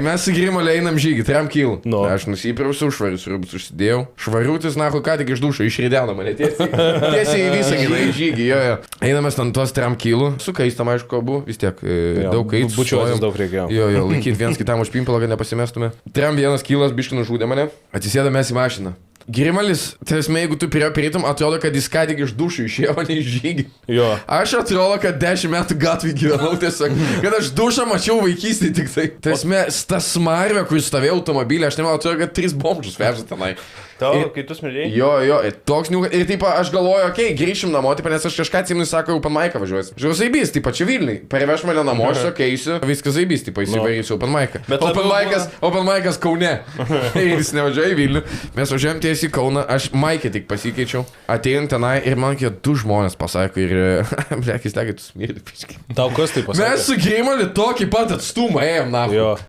Mes su Grimolė einam žygį, 3 kg. No. Aš nusiprausiau, švarius rūbus užsidėjau. Švariutis, nahu, ką tik iš dušo išrideno mane tiesiai į visą gyvą į žygį. Jo. Einamės ant tos 3 kg. Su kaistam, aišku, abu. Vis tiek daug kaistų. Bučiuotis daug reikėjo. Jo, laikyti viens kitam už pimpalą, kad nepasimestume. 1 kg biškį nužudė mane. Atsisėdamės į mašiną. Grimalis, tai esmė, jeigu tu prieitum, atrodo, kad jis ką tik iš dušų išėjo, o ne iš žygį. Jo. Aš atrodo, kad 10 metų gatvį gyvenau tiesiog, kad aš dušą mačiau vaikystėje tik tai. Tai esmė, tas smarvė, kur stovėjo automobilį, aš nemanau, atrodo, kad 3 bomžus veža tenai. Tau, kai tu smilėjai? Jo, toks niukas. Ir taip, aš galvoju, okei, grįšim namo, taip, nes aš kažką atsimenu, sako, open mic'ą važiuosi. Žiūrėjau, zaibys, taip, čia Vilniui. Parveš mane namo, aš keisiu, viskas zaibys, taip, įsivarysiu open mic'ą. Open mic'as Kaune. Ir jis nevažiuoja į Vilnių. Mes važiuojam tiesiai į Kauną, aš mic'ą tik pasikeičiau. Atėjant tenai ir man kiek 2 žmonės pasako ir... Blekis, legai, tu smirdi, piškai. Tau kas tai pasakė? Mes su Grimoliu tokį pat atstumą ėjom, na.